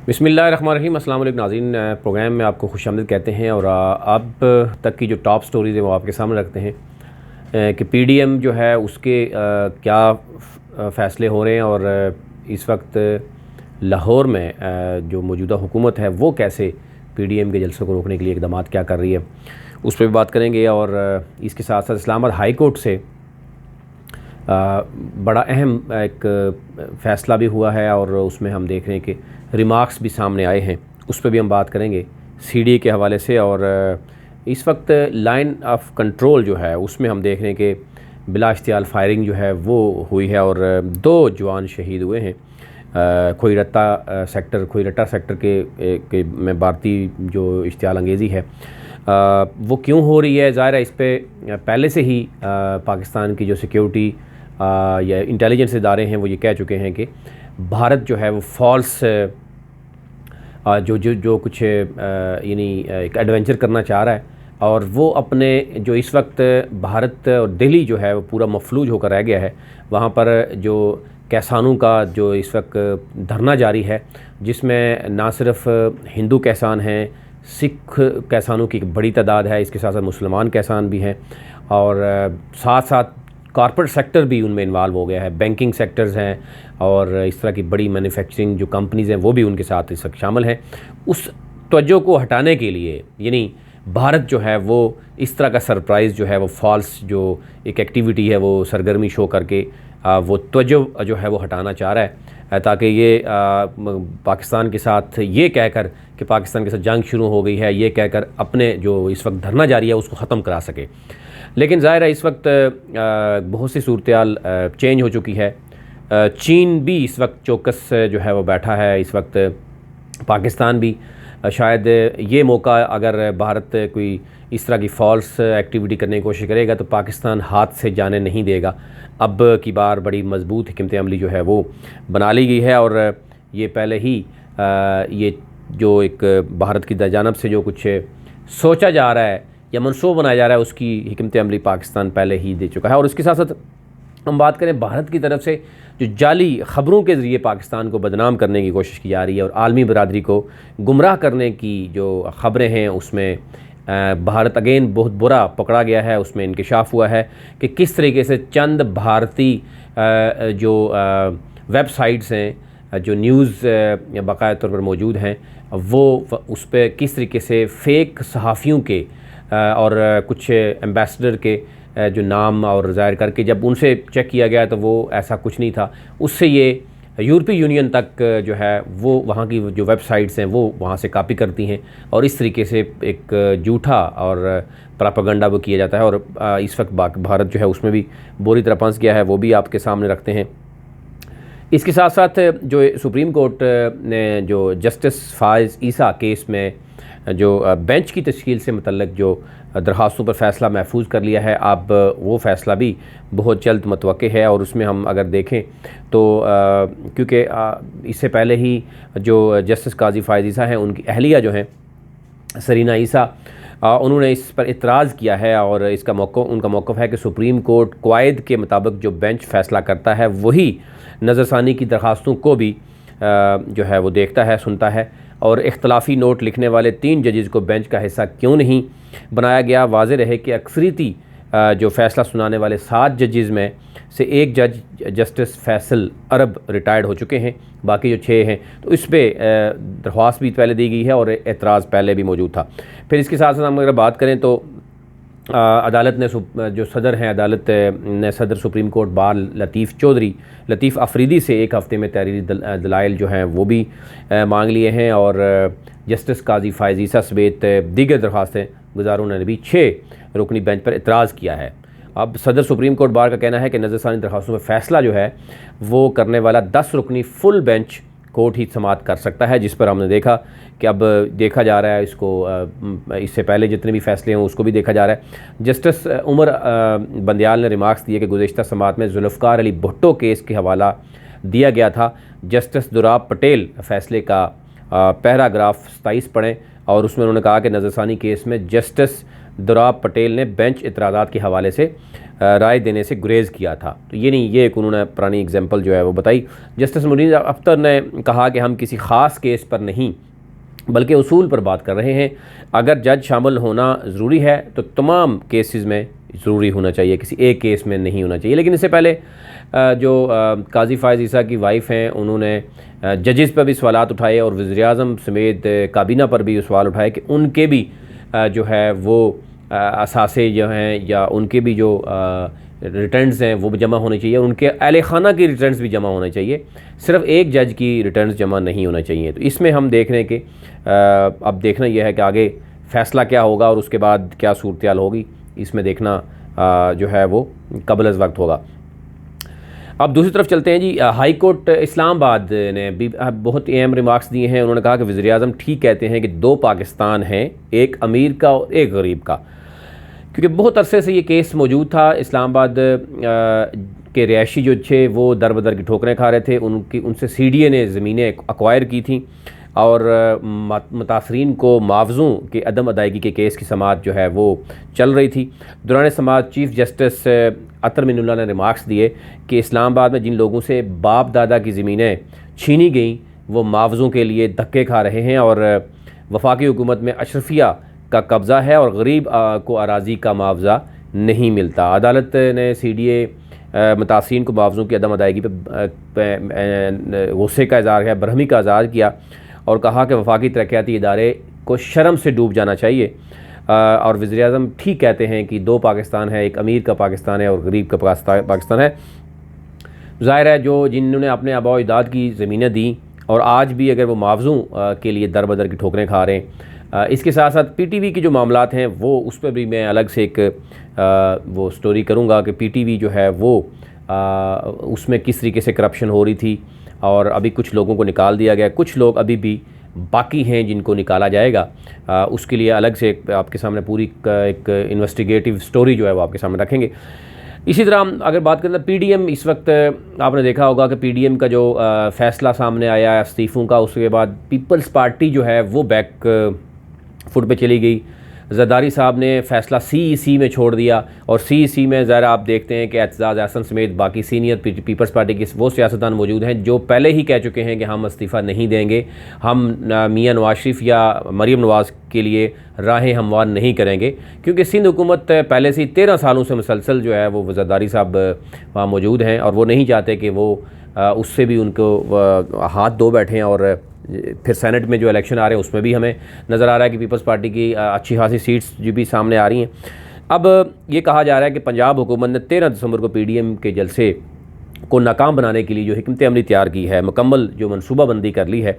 बिस्मिल्लाहिर्रहमानिर्रहीम। अस्सलाम वालेकुम नाज़रीन, प्रोग्राम में आपको खुशामदीद कहते हैं और अब तक की जो टॉप स्टोरीज़ है वो आपके सामने रखते हैं कि पीडीएम जो है उसके क्या फ़ैसले हो रहे हैं और इस वक्त लाहौर में जो मौजूदा हुकूमत है वो कैसे पीडीएम के जलसों को रोकने के लिए इक़दाम क्या कर रही है, उस पर भी बात करेंगे। और इसके साथ साथ इस्लामाबाद हाई कोर्ट से बड़ा अहम एक फ़ैसला भी हुआ है और उसमें हम देख रहे हैं कि रिमार्क्स भी सामने आए हैं, उस पर भी हम बात करेंगे सीडी के हवाले से। और इस वक्त लाइन ऑफ कंट्रोल जो है उसमें हम देख रहे हैं कि बिला इश्तियाल फायरिंग जो है वो हुई है और 2 जवान शहीद हुए हैं। खोईरट्टा सेक्टर के में भारतीय जो इश्तियाल अंगेज़ी है वो क्यों हो रही है, ज़ाहिर है इस पर पहले से ही पाकिस्तान की जो सिक्योरिटी या इंटेलिजेंस इदारे हैं वो ये कह चुके हैं कि भारत जो है वो फॉल्स जो कुछ यानी एक एडवेंचर करना चाह रहा है और वो अपने जो इस वक्त भारत और दिल्ली जो है वो पूरा मफलूज होकर रह गया है। वहाँ पर जो किसानों का जो इस वक्त धरना जारी है, जिसमें ना सिर्फ हिंदू किसान हैं, सिख किसानों की बड़ी तादाद है, इसके साथ साथ मुसलमान किसान भी हैं और साथ साथ कॉर्पोरेट सेक्टर भी उनमें इन्वॉल्व हो गया है, बैंकिंग सेक्टर्स हैं और इस तरह की बड़ी मैन्युफैक्चरिंग जो कंपनीज़ हैं वो भी उनके साथ इस वक्त शामिल हैं। उस तवज्जो को हटाने के लिए यानी भारत जो है वो इस तरह का सरप्राइज़ जो है वो फॉल्स जो एक एक्टिविटी है वो सरगर्मी शो करके वो तवज्जो जो है वो हटाना चाह रहा है, ताकि ये पाकिस्तान के साथ ये कहकर कि पाकिस्तान के साथ जंग शुरू हो गई है, ये कहकर अपने जो इस वक्त धरना जारी है उसको ख़त्म करा सके। लेकिन ज़ाहिर है इस वक्त बहुत सी सूरत चेंज हो चुकी है। चीन भी इस वक्त चौकस जो है वो बैठा है। इस वक्त पाकिस्तान भी शायद ये मौका अगर भारत कोई इस तरह की फॉल्स एक्टिविटी करने की कोशिश करेगा तो पाकिस्तान हाथ से जाने नहीं देगा। अब की बार बड़ी मजबूत हिकमत अमली जो है वो बना ली गई है और ये पहले ही ये जो एक भारत की जानब से जो कुछ सोचा जा रहा है या मनसूबा बनाया जा रहा है उसकी हिकमत अमली पाकिस्तान पहले ही दे चुका है। और इसके साथ साथ हम बात करें भारत की तरफ से जो जाली ख़बरों के ज़रिए पाकिस्तान को बदनाम करने की कोशिश की जा रही है और आलमी बरादरी को गुमराह करने की जो ख़बरें हैं उसमें भारत अगेन बहुत बुरा पकड़ा गया है। उसमें इंकशाफ हुआ है कि किस तरीके से चंद भारतीय जो वेबसाइट्स हैं जो न्यूज़ बाकायदा तौर पर मौजूद हैं वो उस पर किस तरीके से फ़ेक सहाफ़ियों के और कुछ एम्बेसडर के जो नाम और ज़ाहिर करके जब उनसे चेक किया गया तो वो ऐसा कुछ नहीं था। उससे ये यूरोपीय यूनियन तक जो है वो वहाँ की जो वेबसाइट्स हैं वो वहाँ से कॉपी करती हैं और इस तरीके से एक झूठा और प्रोपेगेंडा वो किया जाता है। और इस वक्त भारत जो है उसमें भी बुरी तरह फंस गया है, वो भी आपके सामने रखते हैं। इसके साथ साथ जो सुप्रीम कोर्ट ने जो जस्टिस फायज़ ईसा केस में जो बेंच की तश्कील से मुतल्लिक जो दरख्वास्तों पर फ़ैसला महफूज कर लिया है, अब वो फ़ैसला भी बहुत जल्द मुतवक्के है। और उसमें हम अगर देखें तो क्योंकि इससे पहले ही जो जस्टिस काजी फायज़ ईसा हैं उनकी अहलिया जो हैं सरीना ईसा, उन्होंने इस पर इतराज़ किया है और इसका उनका मौक़िफ़ है कि सुप्रीम कोर्ट क़वाइद के मुताबिक जो बेंच फ़ैसला करता है वही नज़रसानी की दरख्वास्तों को भी जो है वो देखता है, सुनता है। और इख्तलाफी नोट लिखने वाले 3 जजेज़ को बेंच का हिस्सा क्यों नहीं बनाया गया। वाज़ेह रहे कि अक्सरीती जो फ़ैसला सुनाने वाले 7 जजेज़ में से 1 जज जस्टिस फैसल अरब रिटायर्ड हो चुके हैं, बाकी जो 6 हैं तो इस पर दरख्वास्त भी पहले दी गई है और एतराज़ पहले भी मौजूद था। फिर इसके साथ साथ हम अगर बात करें तो अदालत ने जो सदर हैं अदालत ने सदर सुप्रीम कोर्ट बार लतीफ़ अफरीदी से 1 हफ़्ते में तहरीरी दलाइल जो हैं वो भी मांग लिए हैं और जस्टिस काजी फायज़ ईसा समेत दीगर दरख्वास्तें गुज़ारों ने भी 6 रुकनी बेंच पर एतराज़ किया है। अब सदर सुप्रीम कोर्ट बार का कहना है कि नज़रसानी दरख्वास्तों पर फ़ैसला जो है वो करने वाला 10 रुकनी फुल बेंच कोर्ट ही समाअत कर सकता है, जिस पर हमने देखा कि अब देखा जा रहा है इसको इससे पहले जितने भी फ़ैसले हों उसको भी देखा जा रहा है। जस्टिस उमर बंदयाल ने रिमार्क्स दिए कि गुज़िश्ता समाअत में जुल्फ़िकार अली भुट्टो केस के हवाला दिया गया था। जस्टिस दुराब पटेल फ़ैसले का पैराग्राफ 27 पढ़ें और उसमें उन्होंने कहा कि नज़रसानी केस में जस्टिस दोराब पटेल ने बेंच इतराज़ात के हवाले से राय देने से गुरेज़ किया था। तो ये नहीं, ये एक उन्होंने पुरानी एग्जाम्पल जो है वो बताई। जस्टिस मुनीर अख्तर ने कहा कि हम किसी ख़ास केस पर नहीं बल्कि उसूल पर बात कर रहे हैं। अगर जज शामिल होना ज़रूरी है तो तमाम केसेस में ज़रूरी होना चाहिए, किसी एक केस में नहीं होना चाहिए। लेकिन इससे पहले जो काजी फ़ायज़ ईसा की वाइफ हैं उन्होंने जजेस पर भी सवालात उठाए और वज़ीर-ए-आज़म समेत काबीना पर भी सवाल उठाए कि उनके भी जो है वो असासे जो हैं या उनके भी जो रिटर्न्स हैं वो भी जमा होने चाहिए, उनके अहले खाना की रिटर्न्स भी जमा होने चाहिए, सिर्फ एक जज की रिटर्न्स जमा नहीं होना चाहिए। तो इसमें हम देख रहे हैं कि अब देखना यह है कि आगे फ़ैसला क्या होगा और उसके बाद क्या सूरत हाल होगी, इसमें देखना जो है वो कबल अज़ वक्त होगा। अब दूसरी तरफ चलते हैं जी। हाई कोर्ट इस्लामाबाद ने भी बहुत अहम रिमार्क्स दिए हैं। उन्होंने कहा कि वज़ीर-ए-आज़म ठीक कहते हैं कि दो पाकिस्तान हैं, एक अमीर का और एक गरीब का, क्योंकि बहुत अरसे से ये केस मौजूद था। इस्लामाबाद के रिहायशी जो थे वो दर बदर की ठोकरें खा रहे थे, उनसे CDA ने ज़मीनें एक्वायर की थी और मुतासरीन को मुआवज़ों के अदम अदायगी के केस की समाअत जो है वो चल रही थी। दौरान समाअत चीफ़ जस्टिस अतर मिनुल्लाह ने रिमार्क्स दिए कि इस्लामाबाद में जिन लोगों से बाप दादा की ज़मीनें छीनी गईं वो मुआवज़ों के लिए धक्के खा रहे हैं और वफाकी हुकूमत में अशरफिया का कब्ज़ा है और गरीब को अराज़ी का मुआवजा नहीं मिलता। अदालत ने CDA मुतासरीन को मुआवज़ों की अदम अदायगी पर गुस्से का इज़हार किया, बरहमी का इज़हार किया और कहा कि वफाकी तरक्याती इदारे को शर्म से डूब जाना चाहिए। और वज़ीर-ए-आज़म ठीक कहते हैं कि दो पाकिस्तान है, एक अमीर का पाकिस्तान है और गरीब का पाकिस्तान है। ज़ाहिर है जो जिन्होंने अपने आबा अजदाद की ज़मीनें दी और आज भी अगर वो मुआवज़ों के लिए दर बदर की ठोकरें खा रहे हैं। इसके साथ साथ PTV के जो मामलात हैं वो उस पर भी मैं अलग से एक वो स्टोरी करूँगा कि PTV जो है वो उसमें किस तरीके से करप्शन हो रही थी और अभी कुछ लोगों को निकाल दिया गया, कुछ लोग अभी भी बाकी हैं जिनको निकाला जाएगा। उसके लिए अलग से आपके सामने पूरी एक इन्वेस्टिगेटिव स्टोरी जो है वो आपके सामने रखेंगे। इसी तरह अगर बात करें तो PDM, इस वक्त आपने देखा होगा कि PDM का जो फ़ैसला सामने आया इस्तीफ़ों का, उसके बाद पीपल्स पार्टी जो है वो बैक फुट पे चली गई। ज़रदारी साहब ने फ़ैसला CEC में छोड़ दिया और CEC में ज़रा आप देखते हैं कि एतज़ाज़ अहसन समेत बाकी सीनियर पीपल्स पार्टी के वो सियासतदान मौजूद हैं जो पहले ही कह चुके हैं कि हम इस्तीफ़ा नहीं देंगे, हम मियां नवाज शरीफ या मरीम नवाज़ के लिए राहें हमवार नहीं करेंगे, क्योंकि सिंध हुकूमत पहले से 13 सालों से मुसलसल जो है वो ज़रदारी साहब वहाँ मौजूद हैं और वो नहीं चाहते कि वो उससे भी उनको हाथ धो बैठें। और फिर सेनेट में जो इलेक्शन आ रहे हैं उसमें भी हमें नज़र आ रहा है कि पीपल्स पार्टी की अच्छी खासी सीट्स जो भी सामने आ रही हैं। अब ये कहा जा रहा है कि पंजाब हुकूमत ने 13 दिसंबर को PDM के जलसे को नाकाम बनाने के लिए जो हिकमत अमली तैयार की है, मुकम्मल जो मनसूबाबंदी कर ली है,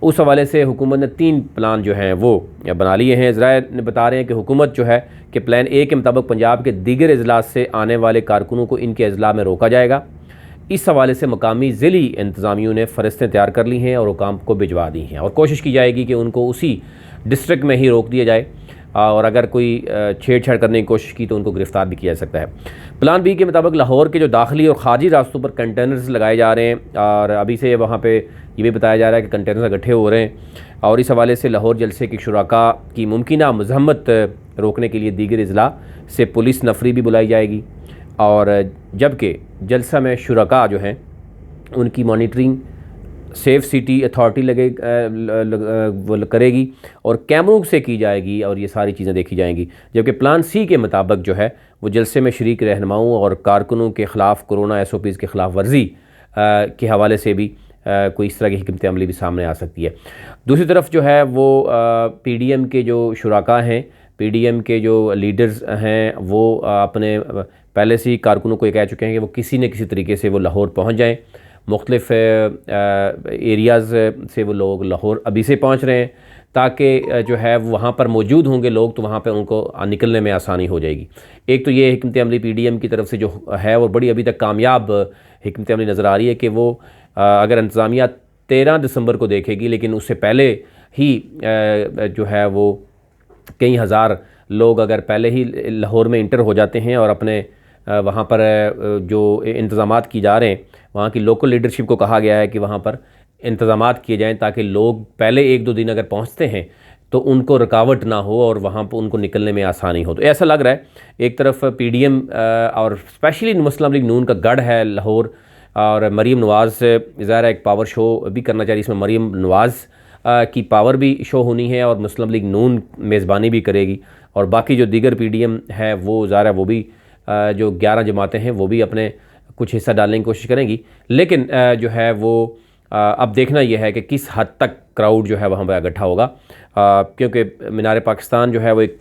उस हवाले से हुकूमत ने 3 प्लान जो हैं वो बना लिए हैं। ज़राए ने बता रहे हैं कि हुकूमत जो है कि प्लान A के मुताबिक पंजाब के दीगर अजलास से आने वाले कारकुनों को इनके अजला में रोका जाएगा। इस हवाले से मकामी ज़िली इंतज़ामियों ने फ़हरिस्तें तैयार कर ली हैं और हुकाम को भिजवा दी हैं और कोशिश की जाएगी कि उनको उसी डिस्ट्रिक्ट में ही रोक दिया जाए और अगर कोई छेड़छाड़ करने की कोशिश की तो उनको गिरफ़्तार भी किया जा सकता है। प्लान B के मुताबिक लाहौर के जो दाखिली और खारजी रास्तों पर कंटेनर्स लगाए जा रहे हैं और अभी से वहाँ पे ये भी बताया जा रहा है कि कंटेनर्स इकट्ठे हो रहे हैं और इस हवाले से लाहौर जलसे के शुराका की मुमकिना मज़म्मत रोकने के लिए दीगर अजला से पुलिस नफरी भी बुलाई जाएगी और जबकि जलसा में शुराका जो हैं उनकी मॉनिटरिंग सेफ सिटी अथॉरिटी वो करेगी और कैमरों से की जाएगी और ये सारी चीज़ें देखी जाएंगी। जबकि प्लान C के मुताबिक जो है वो जलसे में शरीक रहनुमाओं और कारकुनों के ख़िलाफ़ कोरोना SOPs के ख़िलाफ़ वर्जी के हवाले से भी कोई इस तरह की हिकमत अमली भी सामने आ सकती है। दूसरी तरफ जो है वो PDM के जो शुराका हैं, PDM के जो लीडर्स हैं वो अपने पहले से ही कारकुनों को ये कह चुके हैं कि वो किसी न किसी तरीके से वो लाहौर पहुँच जाएँ। मुख्तलिफ़ एरियाज़ से वो लोग लाहौर अभी से पहुँच रहे हैं ताकि जो है वहाँ पर मौजूद होंगे लोग तो वहाँ पर उनको निकलने में आसानी हो जाएगी। एक तो ये हिकमत अमली PDM की तरफ से जो है वो बड़ी अभी तक कामयाब हिकमत अमली नज़र आ रही है कि वो अगर इंतज़ामिया 13 दिसंबर को देखेगी लेकिन उससे पहले ही जो है वो कई हज़ार लोग अगर पहले ही लाहौर में इंटर हो जाते हैं और अपने वहाँ पर जो इंतज़ामात की जा रहे हैं, वहाँ की लोकल लीडरशिप को कहा गया है कि वहाँ पर इंतज़ामात किए जाएँ ताकि लोग पहले 1-2 दिन अगर पहुँचते हैं तो उनको रुकावट ना हो और वहाँ पर उनको निकलने में आसानी हो। तो ऐसा लग रहा है एक तरफ पीडीएम और स्पेशली मुस्लिम लीग नून का गढ़ है लाहौर, और मरीम नवाज़ ज़ाहिर है एक पावर शो भी करना चाहिए, इसमें मरीम नवाज़ की पावर भी शो होनी है और मुस्लिम लीग नून मेज़बानी भी करेगी, और बाकी जो दीगर पीडीएम है वो ज़ाहिर है वो भी जो 11 जमातें हैं वो भी अपने कुछ हिस्सा डालने की कोशिश करेंगी। लेकिन जो है वो अब देखना यह है कि किस हद तक क्राउड जो है वहाँ पर इकट्ठा होगा, क्योंकि मीनार पाकिस्तान जो है वो एक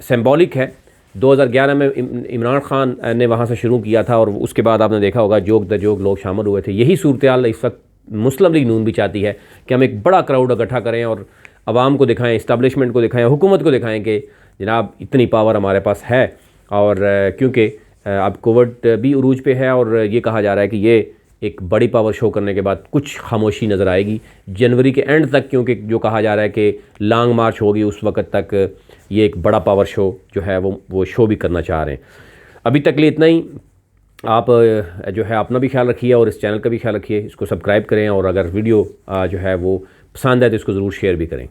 सिंबॉलिक है। 2011 में इमरान खान ने वहाँ से शुरू किया था और उसके बाद आपने देखा होगा जोग द जोग लोग शामिल हुए थे। यही सूरत हाल इस वक्त मुस्लिम लीग नून भी चाहती है कि हम एक बड़ा क्राउड इकट्ठा करें और आवाम को दिखाएं, इस्टेब्लिशमेंट को दिखाएं, हुकूमत को दिखाएं कि जनाब इतनी पावर हमारे पास है। और क्योंकि अब कोविड भी उरूज पे है और ये कहा जा रहा है कि ये एक बड़ी पावर शो करने के बाद कुछ खामोशी नज़र आएगी जनवरी के एंड तक, क्योंकि जो कहा जा रहा है कि लॉन्ग मार्च होगी उस वक्त तक ये एक बड़ा पावर शो जो है वो शो भी करना चाह रहे हैं। अभी तक लिए इतना ही। आप जो है अपना भी ख्याल रखिए और इस चैनल का भी ख्याल रखिए, इसको सब्सक्राइब करें और अगर वीडियो जो है वो पसंद है तो इसको ज़रूर शेयर भी करें।